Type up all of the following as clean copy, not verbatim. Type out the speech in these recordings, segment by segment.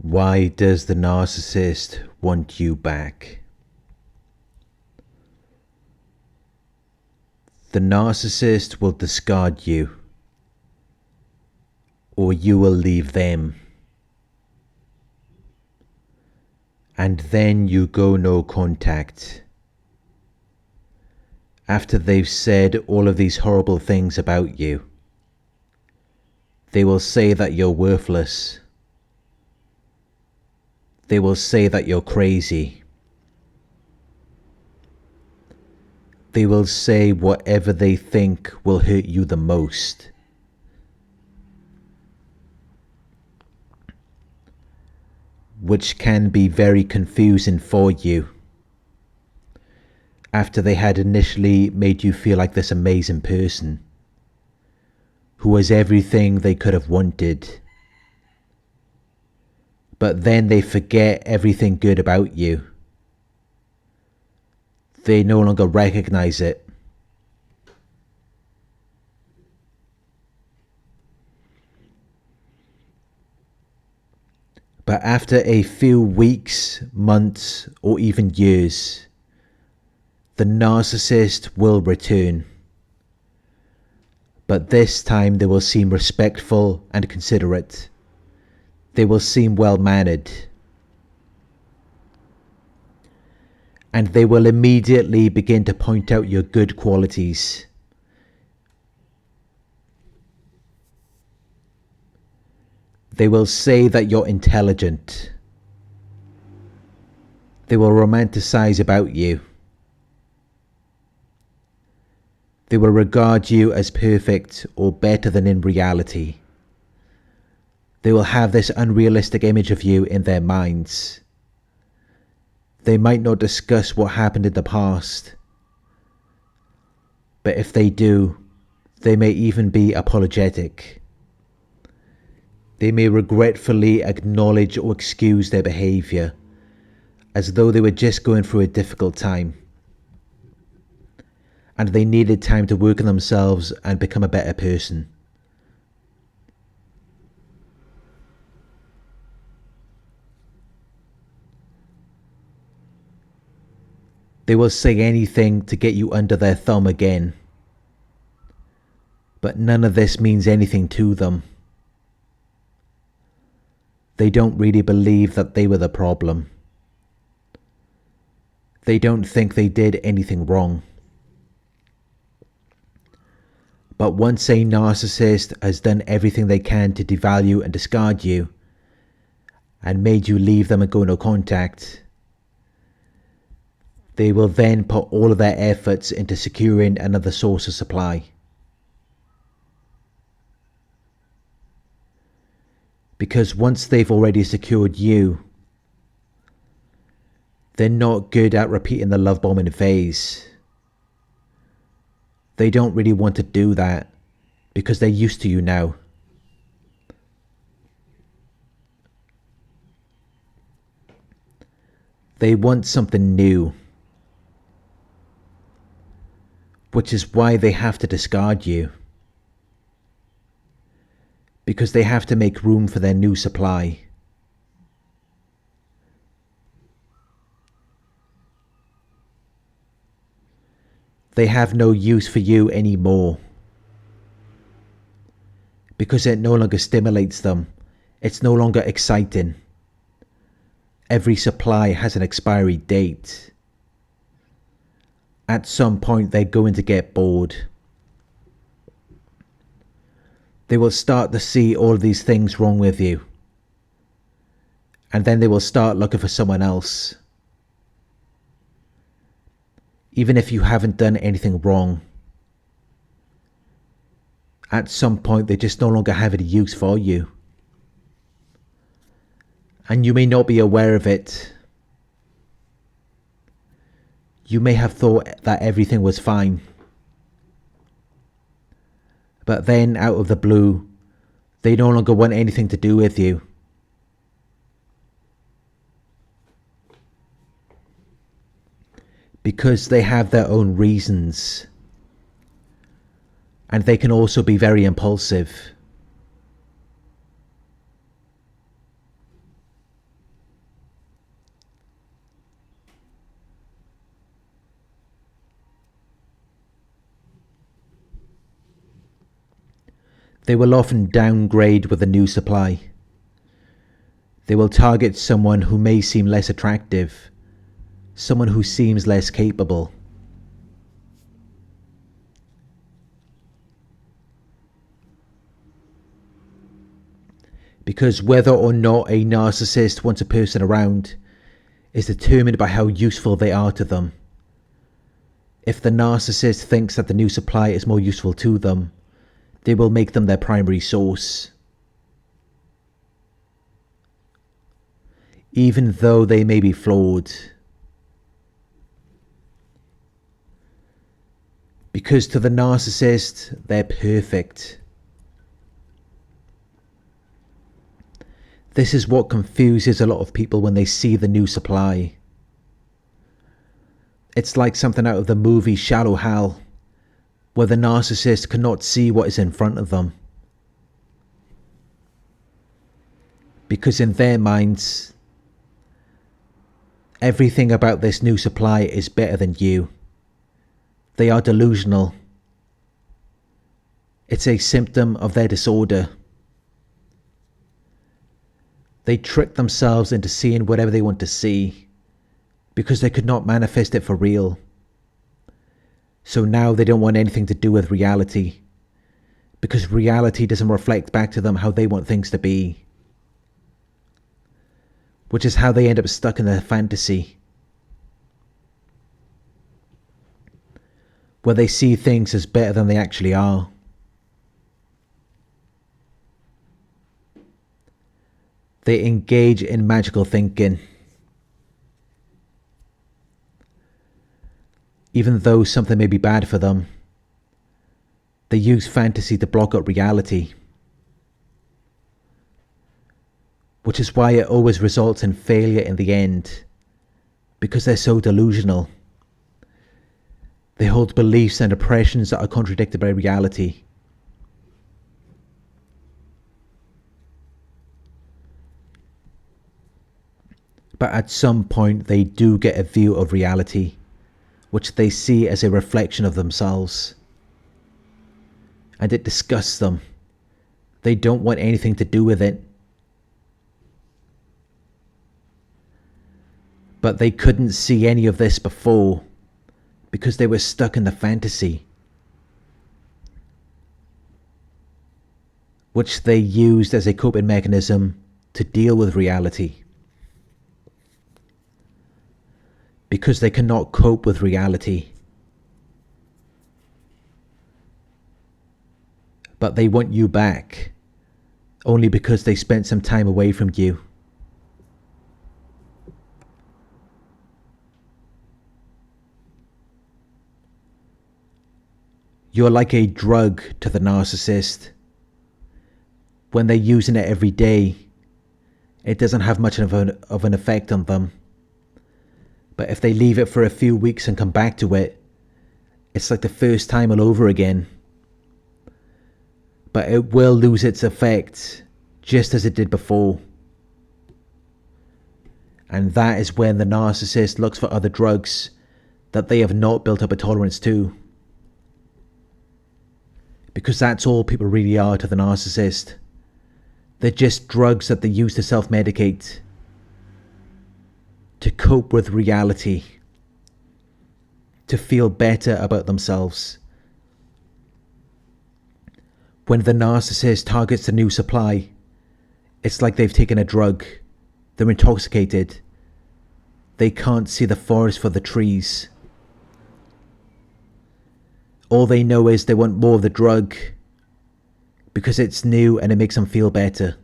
Why does the narcissist want you back? The narcissist will discard you, or you will leave them. And then you go no contact. After they've said all of these horrible things about you, they will say that you're worthless. They will say that you're crazy. They will say whatever they think will hurt you the most. Which can be very confusing for you after they had initially made you feel like this amazing person who was everything they could have wanted. But then they forget everything good about you. They no longer recognize it. But after a few weeks, months, or even years, the narcissist will return. But this time they will seem respectful and considerate. They will seem well-mannered. And they will immediately begin to point out your good qualities. They will say that you're intelligent. They will romanticize about you. They will regard you as perfect or better than in reality. They will have this unrealistic image of you in their minds. They might not discuss what happened in the past, but if they do, they may even be apologetic. They may regretfully acknowledge or excuse their behaviour, as though they were just going through a difficult time, and they needed time to work on themselves and become a better person. They will say anything to get you under their thumb again. But none of this means anything to them. They don't really believe that they were the problem. They don't think they did anything wrong. But once a narcissist has done everything they can to devalue and discard you, and made you leave them and go no contact, they will then put all of their efforts into securing another source of supply. Because once they've already secured you, they're not good at repeating the love bombing phase. They don't really want to do that because they're used to you now. They want something new, which is why they have to discard you. Because they have to make room for their new supply. They have no use for you anymore. Because it no longer stimulates them. It's no longer exciting. Every supply has an expiry date. At some point they're going to get bored. They will start to see all of these things wrong with you. And then they will start looking for someone else. Even if you haven't done anything wrong. At some point they just no longer have any use for you. And you may not be aware of it. You may have thought that everything was fine. But then, out of the blue, they no longer want anything to do with you. Because they have their own reasons. And they can also be very impulsive. They will often downgrade with a new supply. They will target someone who may seem less attractive, someone who seems less capable. Because whether or not a narcissist wants a person around is determined by how useful they are to them. If the narcissist thinks that the new supply is more useful to them, they will make them their primary source. Even though they may be flawed. Because to the narcissist, they're perfect. This is what confuses a lot of people when they see the new supply. It's like something out of the movie Shallow Hal, where the narcissist cannot see what is in front of them. Because in their minds, everything about this new supply is better than you. They are delusional. It's a symptom of their disorder. They trick themselves into seeing whatever they want to see because they could not manifest it for real. So now they don't want anything to do with reality because reality doesn't reflect back to them how they want things to be. Which is how they end up stuck in their fantasy, where they see things as better than they actually are. They engage in magical thinking. Even though something may be bad for them, they use fantasy to block out reality. Which is why it always results in failure in the end, because they're so delusional. They hold beliefs and impressions that are contradicted by reality. But at some point they do get a view of reality, which they see as a reflection of themselves. And it disgusts them. They don't want anything to do with it. But they couldn't see any of this before because they were stuck in the fantasy, which they used as a coping mechanism to deal with reality. Because they cannot cope with reality. But they want you back only because they spent some time away from you. You're like a drug to the narcissist. When they're using it every day, it doesn't have much of an effect on them. But if they leave it for a few weeks and come back to it, it's like the first time all over again. But it will lose its effect, just as it did before. And that is when the narcissist looks for other drugs that they have not built up a tolerance to. Because that's all people really are to the narcissist. They're just drugs that they use to self-medicate, to cope with reality, to feel better about themselves. When the narcissist targets the new supply, it's like they've taken a drug. They're intoxicated. They can't see the forest for the trees. All they know is they want more of the drug because it's new and it makes them feel better.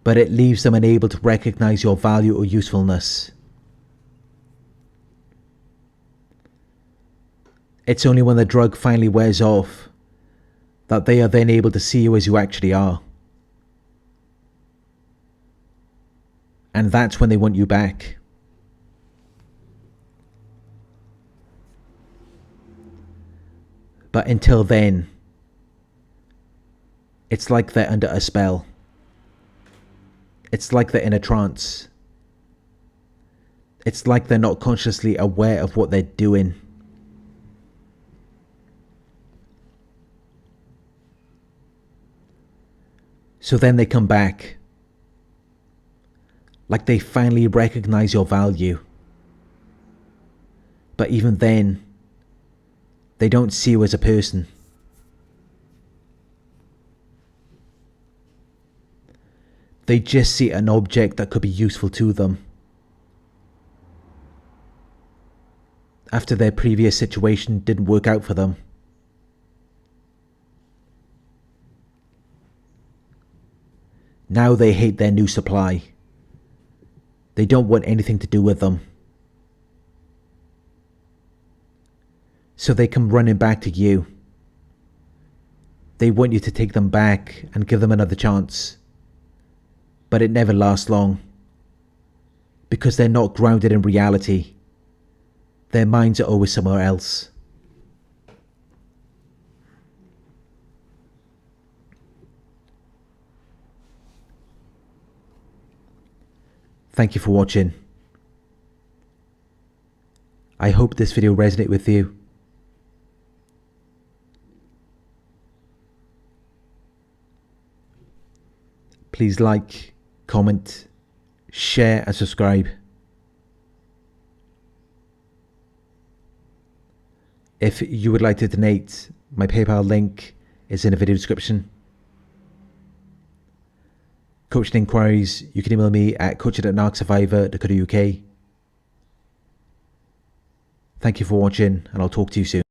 But it leaves them unable to recognize your value or usefulness. It's only when the drug finally wears off that they are then able to see you as you actually are. And that's when they want you back. But until then, it's like they're under a spell. It's like they're in a trance. It's like they're not consciously aware of what they're doing. So then they come back, like they finally recognize your value. But even then, they don't see you as a person. They just see an object that could be useful to them. After their previous situation didn't work out for them. Now they hate their new supply. They don't want anything to do with them. So they come running back to you. They want you to take them back and give them another chance. But it never lasts long. Because they're not grounded in reality. Their minds are always somewhere else. Thank you for watching. I hope this video resonated with you. Please like, comment, share and subscribe. If you would like to donate, my PayPal link is in the video description. Coaching inquiries, you can email me at coaching@narcsurvivor.co.uk. Thank you for watching, and I'll talk to you soon.